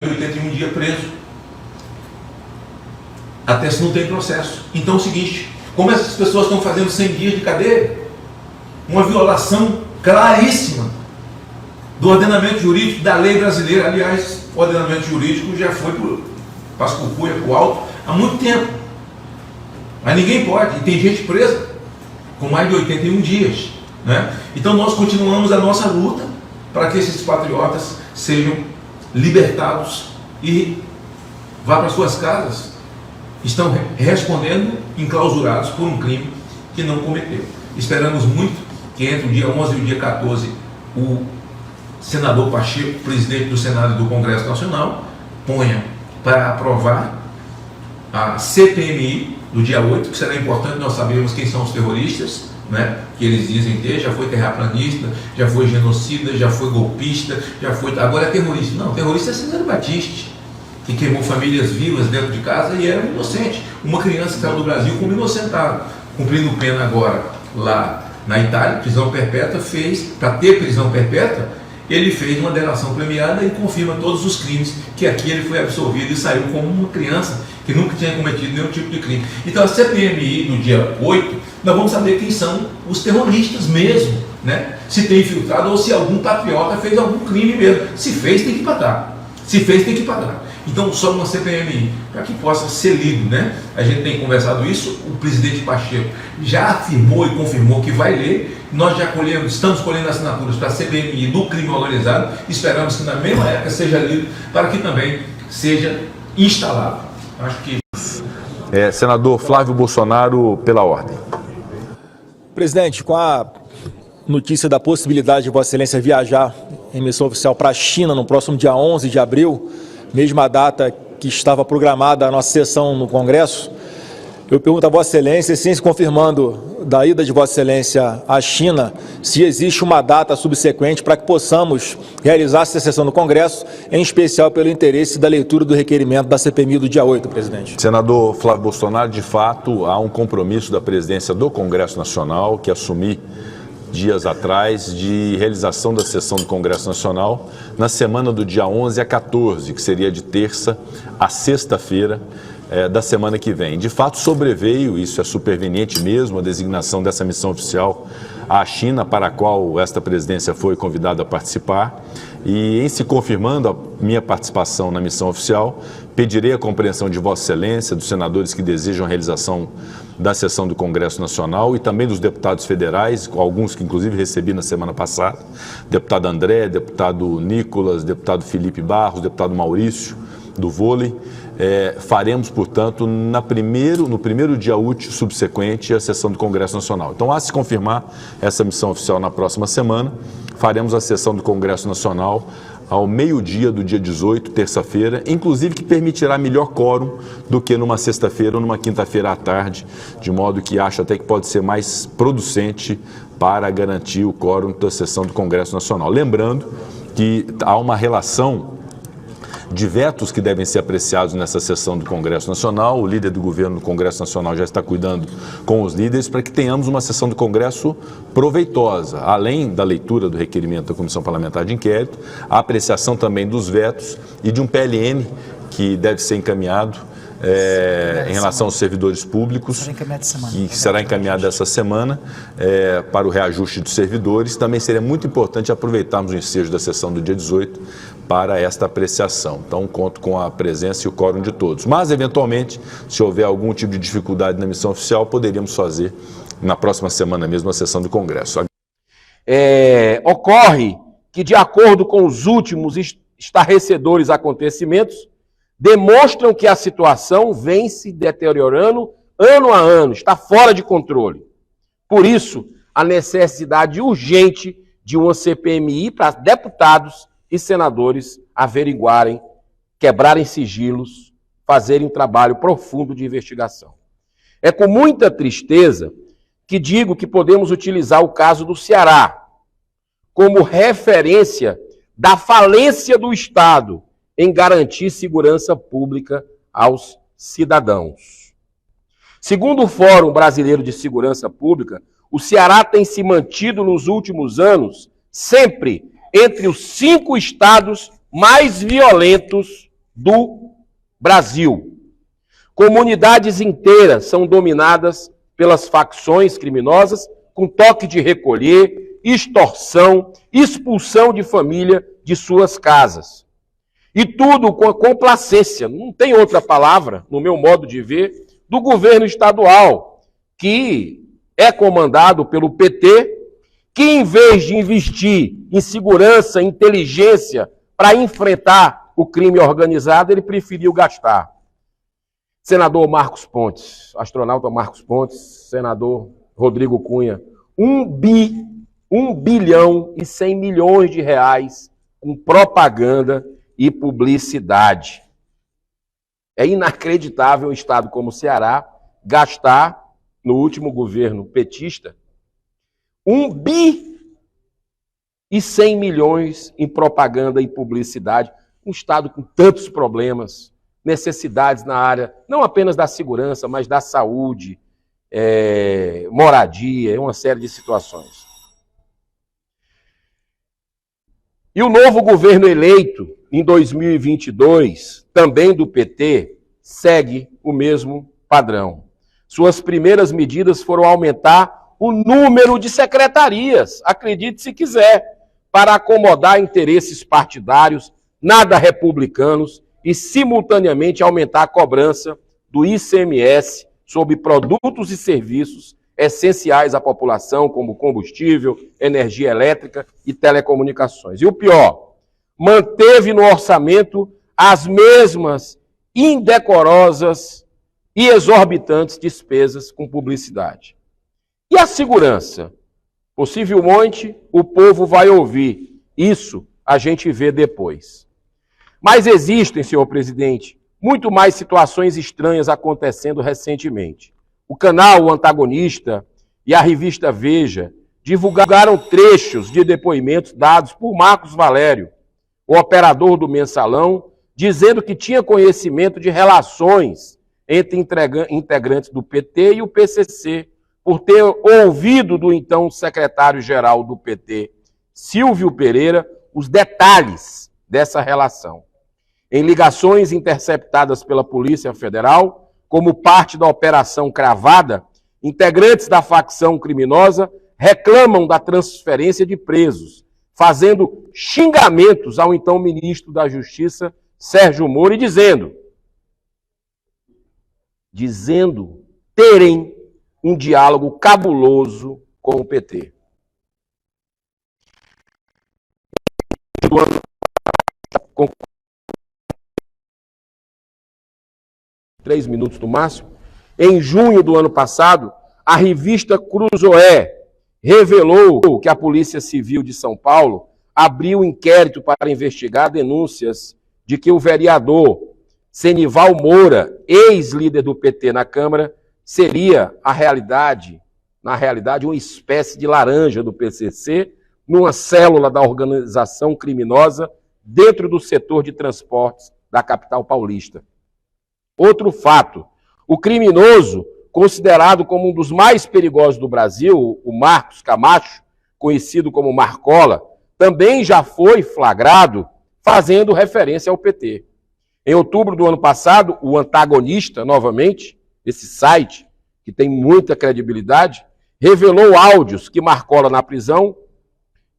81 dias preso. Até se não tem processo. Então é o seguinte, como essas pessoas estão fazendo 100 dias de cadeia, uma violação claríssima do ordenamento jurídico, da lei brasileira. Aliás, o ordenamento jurídico já foi para as cucuias, para o alto, há muito tempo. Mas ninguém pode, e tem gente presa com mais de 81 dias. Né? Então nós continuamos a nossa luta para que esses patriotas sejam libertados e vá para suas casas. Estão respondendo enclausurados por um crime que não cometeu. Esperamos muito que entre o dia 11 e o dia 14 o senador Pacheco, presidente do Senado e do Congresso Nacional, ponha para aprovar a CPMI do dia 8, que será importante nós sabermos quem são os terroristas, né, que eles dizem ter. Já foi terraplanista, já foi genocida, já foi golpista, já foi... Agora é terrorista. Não, terrorista é Cesare Battisti, que queimou famílias vivas dentro de casa e era um inocente. Uma criança que saiu do Brasil como inocentado, cumprindo pena agora lá na Itália, prisão perpétua, fez, para ter prisão perpétua, ele fez uma delação premiada e confirma todos os crimes, que aqui ele foi absolvido e saiu como uma criança que nunca tinha cometido nenhum tipo de crime. Então a CPMI do dia 8, nós vamos saber quem são os terroristas mesmo, né? Se tem infiltrado ou se algum patriota fez algum crime mesmo. Se fez, tem que pagar. Se fez, tem que pagar. Então, só uma CPMI, para que possa ser lido, né? A gente tem conversado isso, o presidente Pacheco já afirmou e confirmou que vai ler. Nós já estamos colhendo assinaturas para a CPMI do crime organizado, esperamos que na mesma época seja lido, para que também seja instalado. Acho que... Senador Flávio Bolsonaro, pela ordem. Presidente, com a notícia da possibilidade de Vossa Excelência viajar em missão oficial para a China no próximo dia 11 de abril, mesma data que estava programada a nossa sessão no Congresso, eu pergunto a Vossa Excelência, se confirmando da ida de Vossa Excelência à China, se existe uma data subsequente para que possamos realizar essa sessão no Congresso, em especial pelo interesse da leitura do requerimento da CPMI do dia 8, presidente. Senador Flávio Bolsonaro, de fato, há um compromisso da presidência do Congresso Nacional, que assumi dias atrás, de realização da sessão do Congresso Nacional na semana do dia 11 a 14, que seria de terça a sexta-feira da semana que vem. De fato, sobreveio, isso é superveniente mesmo, a designação dessa missão oficial à China, para a qual esta presidência foi convidada a participar, e em se confirmando a minha participação na missão oficial, pedirei a compreensão de Vossa Excelência, dos senadores que desejam a realização da sessão do Congresso Nacional e também dos deputados federais, alguns que inclusive recebi na semana passada, deputado André, deputado Nicolas, deputado Felipe Barros, deputado Maurício, do vôlei. Faremos, portanto, no primeiro dia útil subsequente à sessão do Congresso Nacional. Então, a se confirmar essa missão oficial na próxima semana, faremos a sessão do Congresso Nacional ao meio-dia do dia 18, terça-feira, inclusive que permitirá melhor quórum do que numa sexta-feira ou numa quinta-feira à tarde, de modo que acho até que pode ser mais producente para garantir o quórum da sessão do Congresso Nacional. Lembrando que há uma relação de vetos que devem ser apreciados nessa sessão do Congresso Nacional. O líder do governo do Congresso Nacional já está cuidando com os líderes para que tenhamos uma sessão do Congresso proveitosa, além da leitura do requerimento da Comissão Parlamentar de Inquérito, a apreciação também dos vetos e de um PLN que deve ser encaminhado em relação aos servidores públicos, que será encaminhado essa semana para o reajuste dos servidores. Também seria muito importante aproveitarmos o ensejo da sessão do dia 18 para esta apreciação. Então, conto com a presença e o quórum de todos. Mas, eventualmente, se houver algum tipo de dificuldade na missão oficial, poderíamos fazer na próxima semana mesmo a sessão do Congresso. Ocorre que, de acordo com os últimos estarrecedores acontecimentos, demonstram que a situação vem se deteriorando ano a ano, está fora de controle. Por isso, a necessidade urgente de uma CPMI para deputados e senadores averiguarem, quebrarem sigilos, fazerem um trabalho profundo de investigação. É com muita tristeza que digo que podemos utilizar o caso do Ceará como referência da falência do Estado em garantir segurança pública aos cidadãos. Segundo o Fórum Brasileiro de Segurança Pública, o Ceará tem se mantido nos últimos anos sempre entre os 5 estados mais violentos do Brasil. Comunidades inteiras são dominadas pelas facções criminosas, com toque de recolher, extorsão, expulsão de família de suas casas. E tudo com a complacência, não tem outra palavra, no meu modo de ver, do governo estadual, que é comandado pelo PT, que em vez de investir em segurança, inteligência para enfrentar o crime organizado, ele preferiu gastar. Senador Marcos Pontes, astronauta Marcos Pontes, senador Rodrigo Cunha, 1 bilhão e 100 milhões de reais com propaganda e publicidade. É inacreditável um estado como o Ceará gastar, no último governo petista, 1 bi e 100 milhões em propaganda e publicidade. Um estado com tantos problemas, necessidades na área, não apenas da segurança, mas da saúde, moradia, uma série de situações. E o novo governo eleito em 2022, também do PT, segue o mesmo padrão. Suas primeiras medidas foram aumentar o número de secretarias, acredite se quiser, para acomodar interesses partidários, nada republicanos, e simultaneamente aumentar a cobrança do ICMS sobre produtos e serviços essenciais à população, como combustível, energia elétrica e telecomunicações. E o pior, manteve no orçamento as mesmas indecorosas e exorbitantes despesas com publicidade. E a segurança? Possivelmente o povo vai ouvir. Isso a gente vê depois. Mas existem, senhor presidente, muito mais situações estranhas acontecendo recentemente. O canal O Antagonista e a revista Veja divulgaram trechos de depoimentos dados por Marcos Valério, o operador do mensalão, dizendo que tinha conhecimento de relações entre integrantes do PT e o PCC, por ter ouvido do então secretário-geral do PT, Silvio Pereira, os detalhes dessa relação. Em ligações interceptadas pela Polícia Federal, como parte da Operação Cravada, integrantes da facção criminosa reclamam da transferência de presos, fazendo xingamentos ao então ministro da Justiça, Sérgio Moro, e dizendo terem um diálogo cabuloso com o PT. Com 3 minutos no máximo. Em junho do ano passado, a revista Cruzoé revelou que a Polícia Civil de São Paulo abriu inquérito para investigar denúncias de que o vereador Senival Moura, ex-líder do PT na Câmara, seria, na realidade, uma espécie de laranja do PCC, numa célula da organização criminosa dentro do setor de transportes da capital paulista. Outro fato, o criminoso, considerado como um dos mais perigosos do Brasil, o Marcos Camacho, conhecido como Marcola, também já foi flagrado fazendo referência ao PT. Em outubro do ano passado, o Antagonista, novamente, esse site, que tem muita credibilidade, revelou áudios que Marcola na prisão,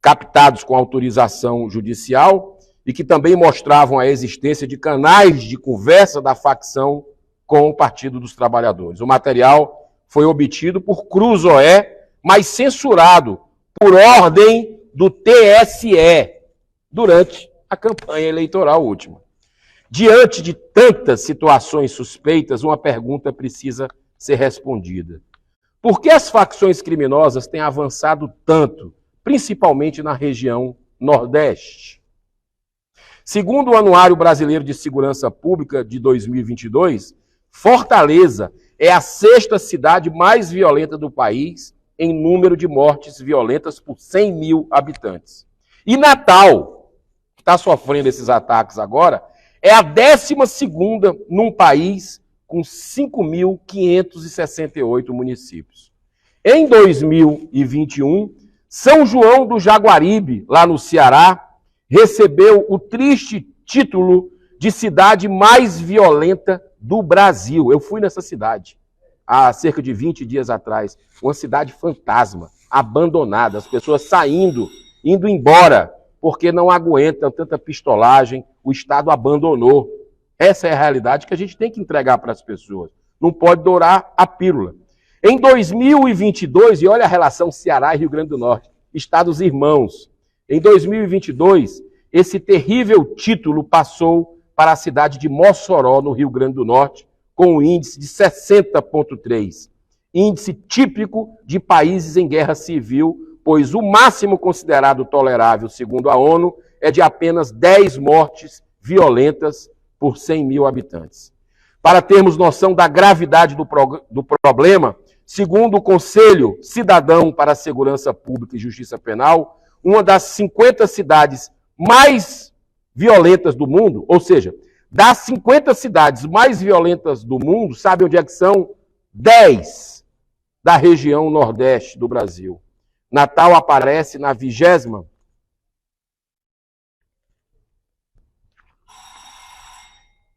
captados com autorização judicial, e que também mostravam a existência de canais de conversa da facção com o Partido dos Trabalhadores. O material foi obtido por Cruzoé, mas censurado por ordem do TSE durante a campanha eleitoral última. Diante de tantas situações suspeitas, uma pergunta precisa ser respondida. Por que as facções criminosas têm avançado tanto, principalmente na região Nordeste? Segundo o Anuário Brasileiro de Segurança Pública de 2022, Fortaleza é a 6ª cidade mais violenta do país em número de mortes violentas por 100 mil habitantes. E Natal, que está sofrendo esses ataques agora, é a 12ª num país com 5.568 municípios. Em 2021, São João do Jaguaribe, lá no Ceará, recebeu o triste título de cidade mais violenta do Brasil. Eu fui nessa cidade há cerca de 20 dias atrás. Uma cidade fantasma, abandonada, as pessoas saindo, indo embora, porque não aguentam tanta pistolagem, o Estado abandonou. Essa é a realidade que a gente tem que entregar para as pessoas. Não pode dourar a pílula. Em 2022, e olha a relação Ceará e Rio Grande do Norte, estados irmãos. Em 2022, esse terrível título passou para a cidade de Mossoró, no Rio Grande do Norte, com um índice de 60,3. Índice típico de países em guerra civil, pois o máximo considerado tolerável, segundo a ONU, é de apenas 10 mortes violentas por 100 mil habitantes. Para termos noção da gravidade do problema, segundo o Conselho Cidadão para a Segurança Pública e Justiça Penal, uma das 50 cidades mais violentas do mundo, ou seja, das 50 cidades mais violentas do mundo, sabe onde é que são? 10 da região nordeste do Brasil. Natal aparece na 20ª.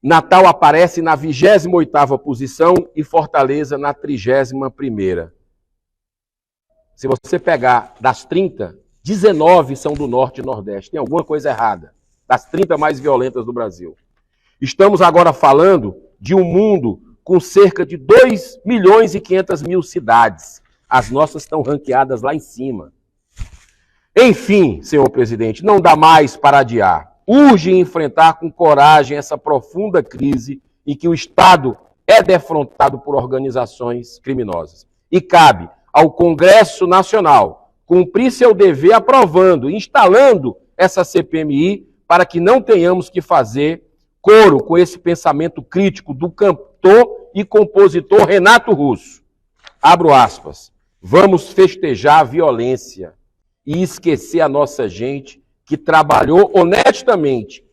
Natal aparece na 28ª posição e Fortaleza na 31ª. Se você pegar das 30, 19 são do Norte e Nordeste. Tem alguma coisa errada. Das 30 mais violentas do Brasil. Estamos agora falando de um mundo com cerca de 2.500.000 cidades. As nossas estão ranqueadas lá em cima. Enfim, senhor presidente, não dá mais para adiar. Urge enfrentar com coragem essa profunda crise em que o Estado é defrontado por organizações criminosas. E cabe ao Congresso Nacional cumprir seu dever aprovando, instalando essa CPMI para que não tenhamos que fazer coro com esse pensamento crítico do cantor e compositor Renato Russo. Abro aspas. Vamos festejar a violência e esquecer a nossa gente que trabalhou honestamente.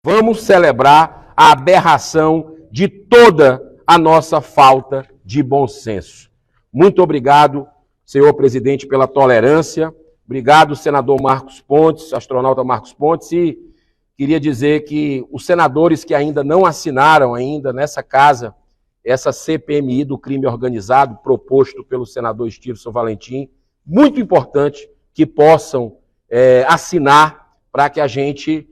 Vamos celebrar a aberração de toda a nossa falta de bom senso. Muito obrigado, senhor presidente, pela tolerância. Obrigado, senador Marcos Pontes, astronauta Marcos Pontes, e queria dizer que os senadores que ainda não assinaram ainda nessa casa essa CPMI do crime organizado, proposto pelo senador Stirson Valentim, muito importante que possam assinar para que a gente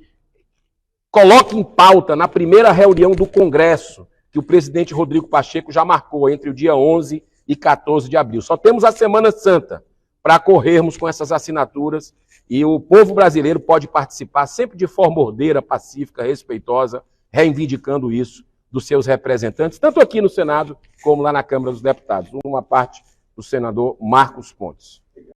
coloque em pauta na primeira reunião do Congresso, que o presidente Rodrigo Pacheco já marcou entre o dia 11 e 14 de abril. Só temos a Semana Santa para corrermos com essas assinaturas e o povo brasileiro pode participar sempre de forma ordeira, pacífica, respeitosa, reivindicando isso dos seus representantes, tanto aqui no Senado como lá na Câmara dos Deputados. Uma parte do senador Marcos Pontes.